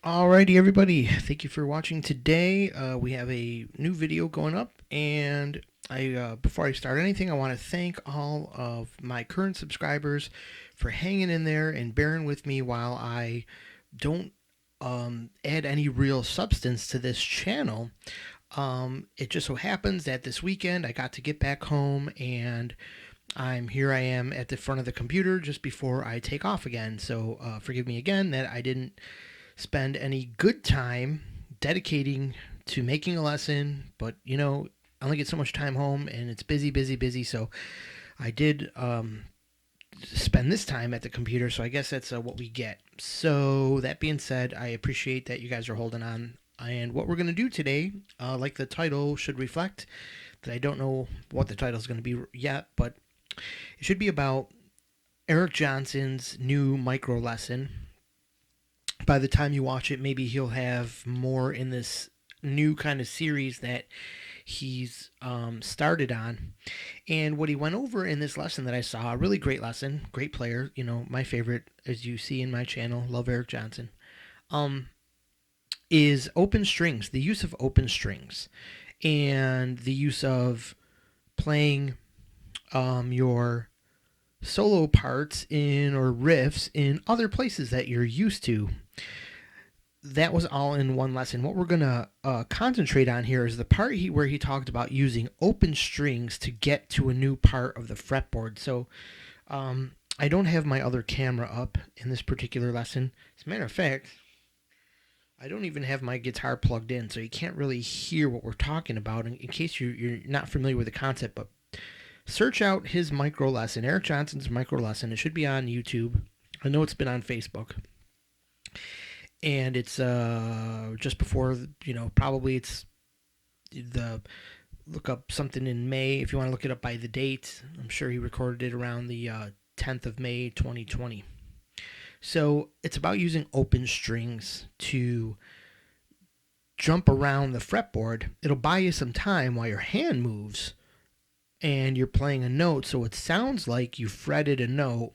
Alrighty, everybody. Thank you for watching today. We have a new video going up, and before I start anything, I want to thank all of my current subscribers for hanging in there and bearing with me while I don't add any real substance to this channel. It just so happens that this weekend I got to get back home, and I am at the front of the computer just before I take off again. So forgive me again that I didn't spend any good time dedicating to making a lesson, but I only get so much time home and it's busy, busy, busy. So I did spend this time at the computer, so I guess that's what we get. So that being said, I appreciate that you guys are holding on. And what we're going to do today, like the title should reflect, that I don't know what the title is going to be yet, but it should be about Eric Johnson's new micro lesson. By the time you watch it, maybe he'll have more in this new kind of series that he's started on. And what he went over in this lesson that I saw, a really great lesson, great player, my favorite, as you see in my channel, love Eric Johnson, is open strings, the use of open strings, and the use of playing your solo parts in or riffs in other places that you're used to. That was all in one lesson. What we're going to concentrate on here is the part where he talked about using open strings to get to a new part of the fretboard. So I don't have my other camera up in this particular lesson. As a matter of fact, I don't even have my guitar plugged in, so you can't really hear what we're talking about in case you're not familiar with the concept. But search out his micro lesson, Eric Johnson's micro lesson. It should be on YouTube. I know it's been on Facebook. And it's just before, probably it's look up something in May. If you want to look it up by the date, I'm sure he recorded it around the 10th of May, 2020. So it's about using open strings to jump around the fretboard. It'll buy you some time while your hand moves and you're playing a note, so it sounds like you fretted a note,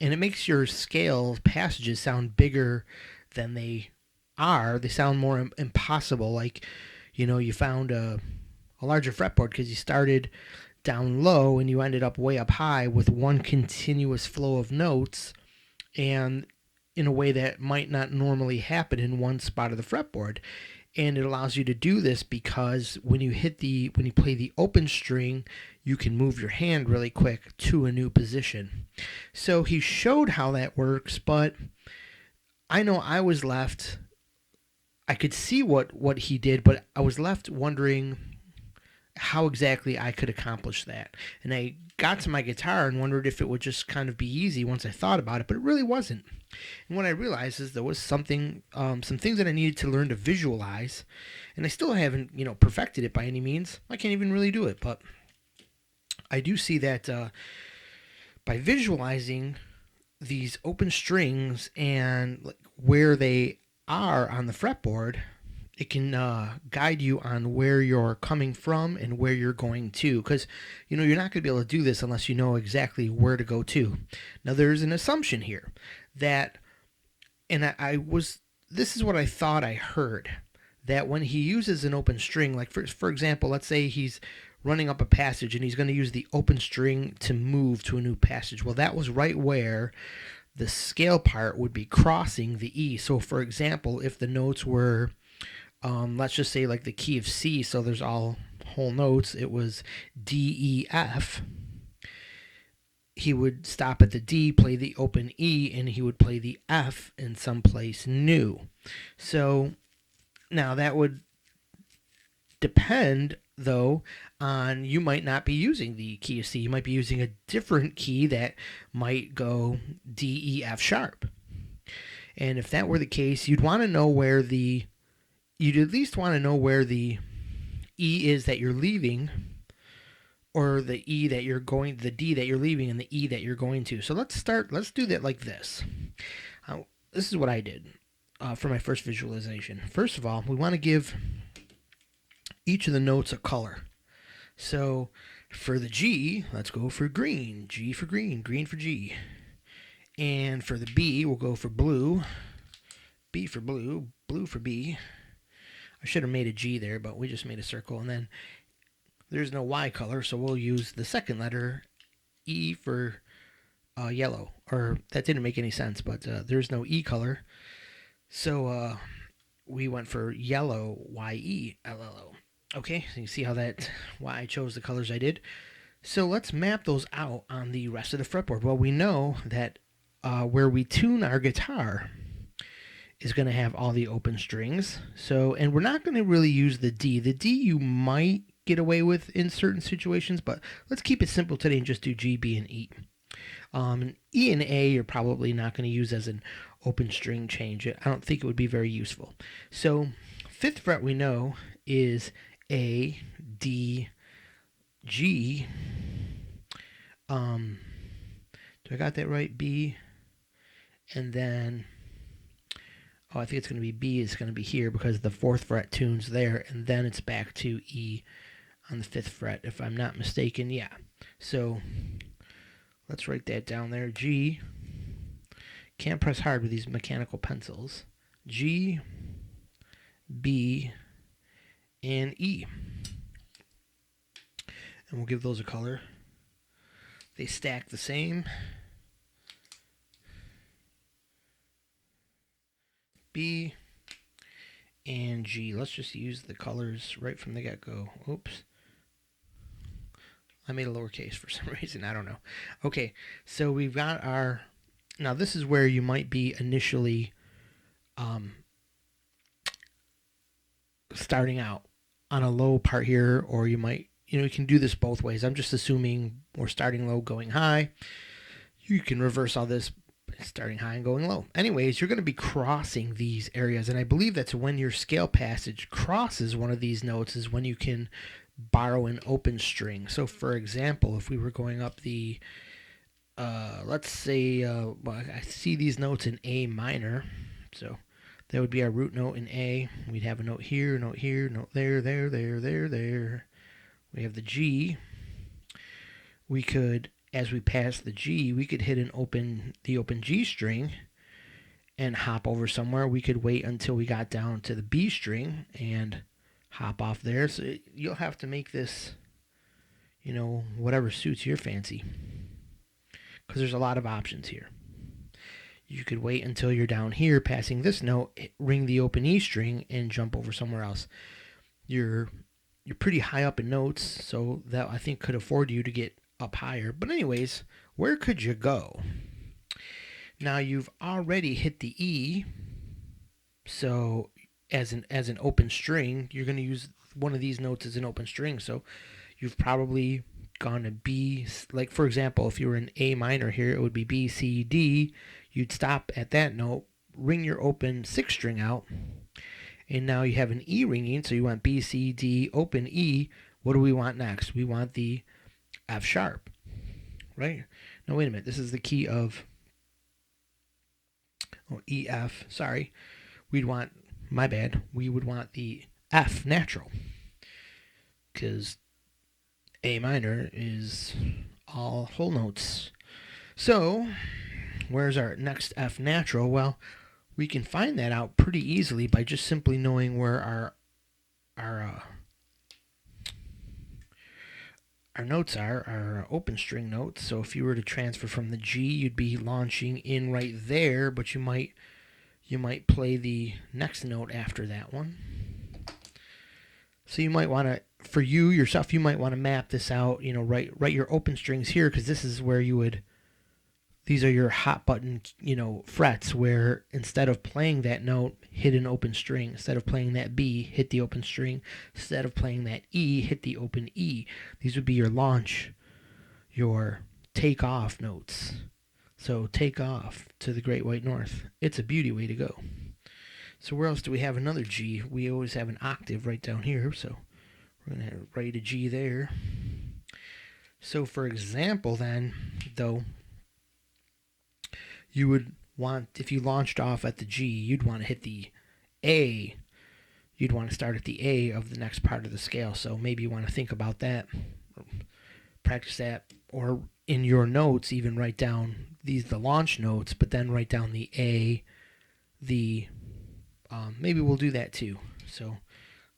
and it makes your scale passages sound bigger than they are. They sound more impossible, like you found a larger fretboard because you started down low and you ended up way up high with one continuous flow of notes, and in a way that might not normally happen in one spot of the fretboard. And it allows you to do this because when you play the open string, you can move your hand really quick to a new position. So he showed how that works, but I know I was left, I could see what he did, but I was left wondering how exactly I could accomplish that. And I got to my guitar and wondered if it would just kind of be easy once I thought about it, but it really wasn't. And what I realized is there was some things that I needed to learn to visualize, and I still haven't, perfected it by any means. I can't even really do it, but I do see that by visualizing these open strings and where they are on the fretboard, it can guide you on where you're coming from and where you're going to, because you're not going to be able to do this unless you know exactly where to go to. Now there's an assumption here that, and this is what I thought I heard, that when he uses an open string, like for example, let's say he's running up a passage and he's going to use the open string to move to a new passage. Well, that was right where the scale part would be crossing the E. So for example, if the notes were let's just say like the key of C, so there's all whole notes, it was D, E, F. He would stop at the D, play the open E, and he would play the F in someplace new. So now that would depend, though, on you might not be using the key of C. You might be using a different key that might go D, E, F sharp. And if that were the case, you'd want to know where you'd at least want to know where the E is that you're leaving, or the E that you're going, the D that you're leaving, and the E that you're going to. So let's do that like this. This is what I did for my first visualization. First of all, we want to give each of the notes a color. So for the G, let's go for green. G for green, green for G. And for the B, we'll go for blue. B for blue, blue for B. I should have made a G there, but we just made a circle. And then there's no Y color, so we'll use the second letter, E, for yellow. Or that didn't make any sense, but there's no E color. So we went for yellow, Y-E-L-L-O. Okay, so you see why I chose the colors I did. So let's map those out on the rest of the fretboard. Well, we know that where we tune our guitar is going to have all the open strings. So, and we're not going to really use the D. The D you might get away with in certain situations, but let's keep it simple today and just do G, B, and E. E and A you're probably not going to use as an open string change. I don't think it would be very useful. So 5th fret we know is A, D, G. Do I got that right? B, and then I think it's going to be B is going to be here because the 4th fret tunes there, and then it's back to E on the 5th fret, if I'm not mistaken. Yeah. So let's write that down there. G. Can't press hard with these mechanical pencils. G, B, and E. And we'll give those a color. They stack the same. B and G. Let's just use the colors right from the get-go. Oops. I made a lowercase for some reason. I don't know. Okay, so we've got our... Now this is where you might be initially starting out on a low part here, or you might, you can do this both ways. I'm just assuming we're starting low, going high. You can reverse all this starting high and going low. Anyways, you're going to be crossing these areas, and I believe that's when your scale passage crosses one of these notes is when you can borrow an open string. So for example, if we were going up the let's say I see these notes in A minor, so that would be our root note in A. We'd have a note here, note there, there. We have the G. We could, as we pass the G, we could hit the open G string and hop over somewhere. We could wait until we got down to the B string and hop off there. So you'll have to make this, whatever suits your fancy, because there's a lot of options here. You could wait until you're down here passing this note, ring the open E string, and jump over somewhere else. You're pretty high up in notes, so that I think could afford you to get up higher. But anyways, where could you go? Now you've already hit the E, so as an open string, you're going to use one of these notes as an open string. So you've probably gone to B, like for example, if you were in A minor here, it would be B, C, D. You'd stop at that note, ring your open 6th string out, and now you have an E ringing, so you want B, C, D, open E. What do we want next? We want the F sharp, right? No, wait a minute. This is the key of E, F. Sorry. We would want the F natural, because A minor is all whole notes. So where's our next F natural? Well, we can find that out pretty easily by just simply knowing where our notes are, our open string notes. So if you were to transfer from the G, you'd be launching in right there, but you might play the next note after that one. So you might want to, for yourself, you might want to map this out, write your open strings here, because this is where these are your hot button, frets, where instead of playing that note, hit an open string. Instead of playing that B, hit the open string. Instead of playing that E, hit the open E. These would be your launch, your take off notes. So take off to the Great White North. It's a beauty way to go. So where else do we have another G? We always have an octave right down here, so we're going to write a G there. So for example then, though, you would want, if you launched off at the G, you'd want to hit the A. You'd want to start at the A of the next part of the scale. So maybe you want to think about that, practice that, or in your notes even write down the launch notes, but then write down the A, the maybe we'll do that too. So,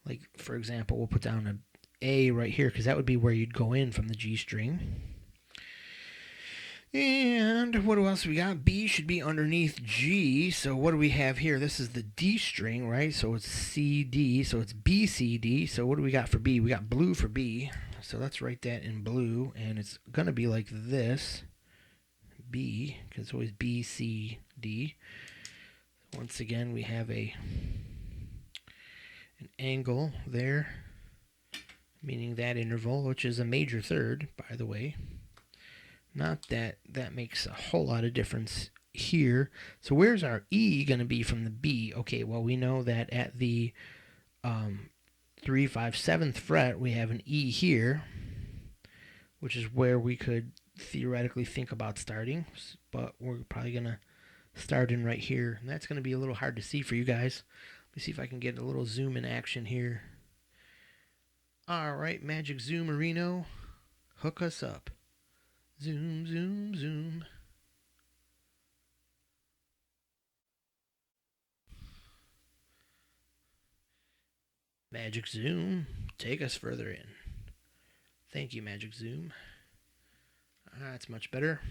like for example, we'll put down a A right here because that would be where you'd go in from the G string. And what else we got? B should be underneath G. So what do we have here? This is the D string, right? So it's C, D. So it's B, C, D. So what do we got for B? We got blue for B. So let's write that in blue. And it's going to be like this. B, because it's always B, C, D. Once again, we have an angle there, meaning that interval, which is a major third, by the way. Not that that makes a whole lot of difference here. So where's our E going to be from the B? Okay, well, we know that at the 3, 5, 7th fret, we have an E here, which is where we could theoretically think about starting. But we're probably going to start in right here. And that's going to be a little hard to see for you guys. Let me see if I can get a little zoom in action here. All right, Magic Zoomerino, hook us up. Zoom, zoom, zoom. Magic Zoom, take us further in. Thank you, Magic Zoom. That's much better.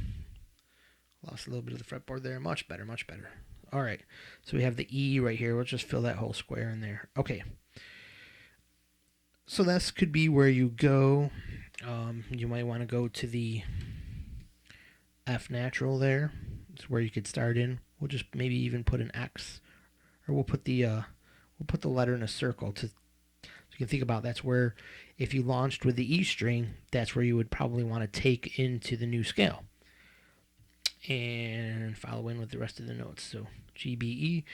Lost a little bit of the fretboard there. Much better, much better. All right, so we have the E right here. We'll just fill that whole square in there. Okay. So this could be where you go. You might want to go to the F natural there. It's where you could start in. We'll just maybe even put an X, or we'll put the letter in a circle so you can think about that's where if you launched with the E string, that's where you would probably want to take into the new scale. And follow in with the rest of the notes. So G, B, E.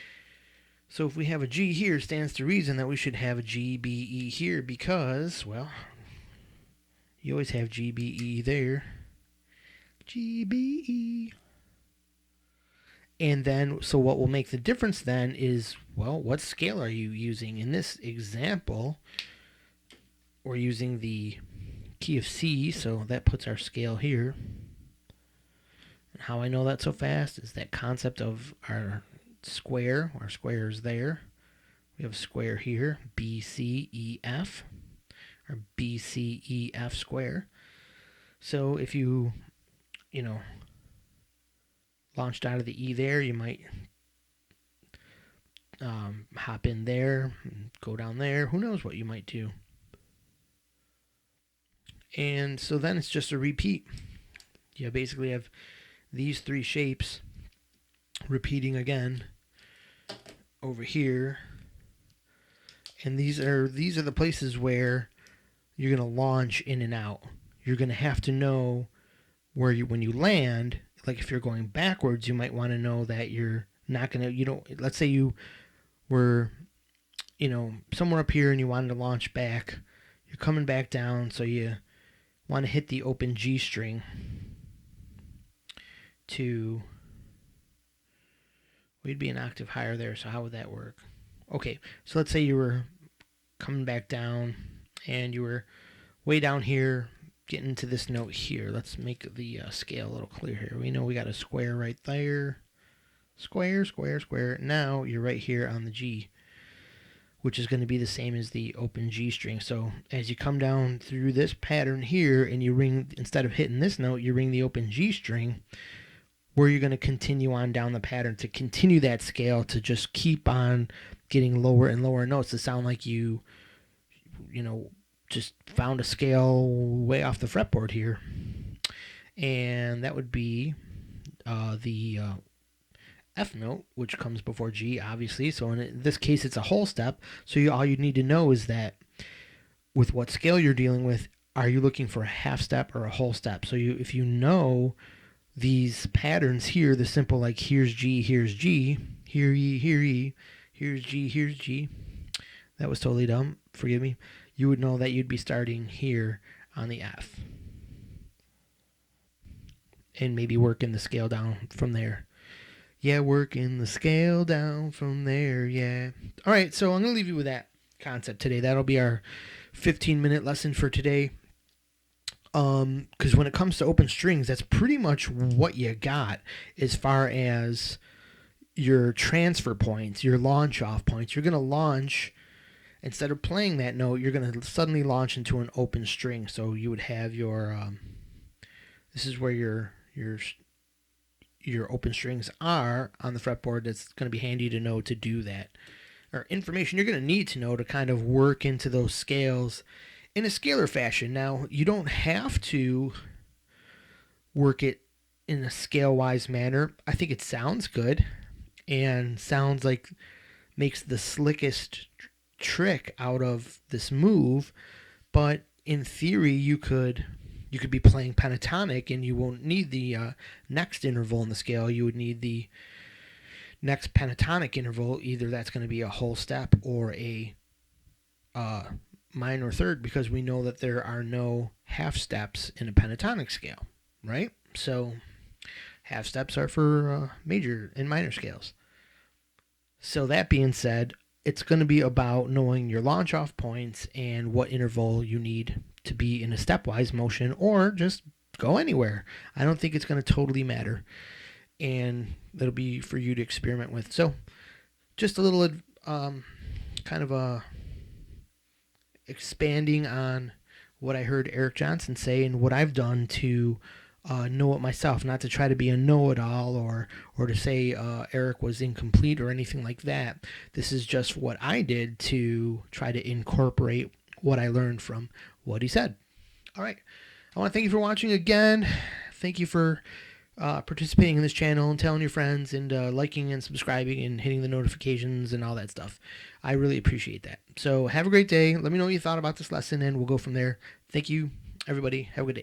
So if we have a G here, stands to reason that we should have a G, B, E here because, well, you always have G, B, E there. G, B, E. And then, so what will make the difference then is, well, what scale are you using? In this example, we're using the key of C, so that puts our scale here. And how I know that so fast is that concept of our square. Our square is there. We have a square here, B, C, E, F, or B, C, E, F square. So if you launched out of the E there, you might hop in there, go down there. Who knows what you might do? And so then it's just a repeat. You basically have these three shapes repeating again over here. And these are the places where you're going to launch in and out. You're going to have to know where when you land, like if you're going backwards, you might want to know that you're not going to, let's say you were, somewhere up here and you wanted to launch back. You're coming back down, so you want to hit the open G string we'd be an octave higher there, so how would that work? Okay, so let's say you were coming back down and you were way down here getting to this note here. Let's make the scale a little clear here. We know we got a square right there. Square, square, square. Now you're right here on the G, which is going to be the same as the open G string. So as you come down through this pattern here and you ring, instead of hitting this note, you ring the open G string, where you're going to continue on down the pattern to continue that scale to just keep on getting lower and lower notes to sound like you just found a scale way off the fretboard here. And that would be the F note, which comes before G, obviously. So in this case, it's a whole step. So all you need to know is that with what scale you're dealing with, are you looking for a half step or a whole step? So if you know these patterns here, the simple like here's G, here E, here E, here's G. That was totally dumb. Forgive me. You would know that you'd be starting here on the F. And maybe working the scale down from there. Yeah, working the scale down from there, yeah. All right, so I'm going to leave you with that concept today. That'll be our 15-minute lesson for today. Because when it comes to open strings, that's pretty much what you got as far as your transfer points, your launch off points. You're going to launch, instead of playing that note, you're going to suddenly launch into an open string. So you would have your, this is where your open strings are on the fretboard. That's going to be handy to know to do that. Or information you're going to need to know to kind of work into those scales in a scalar fashion. Now, you don't have to work it in a scale-wise manner. I think it sounds good and sounds like makes the slickest trick out of this move, but in theory you could be playing pentatonic and you won't need the next interval in the scale. You would need the next pentatonic interval. Either that's going to be a whole step or a minor third, because we know that there are no half steps in a pentatonic scale, right? So half steps are for major and minor scales. So that being said, it's going to be about knowing your launch off points and what interval you need to be in a stepwise motion, or just go anywhere. I don't think it's going to totally matter, and that'll be for you to experiment with. So just a little kind of a expanding on what I heard Eric Johnson say and what I've done to know it myself, not to try to be a know-it-all or to say Eric was incomplete or anything like that. This is just what I did to try to incorporate what I learned from what he said. All right. I want to thank you for watching again. Thank you for participating in this channel and telling your friends and liking and subscribing and hitting the notifications and all that stuff. I really appreciate that. So have a great day. Let me know what you thought about this lesson and we'll go from there. Thank you, everybody. Have a good day.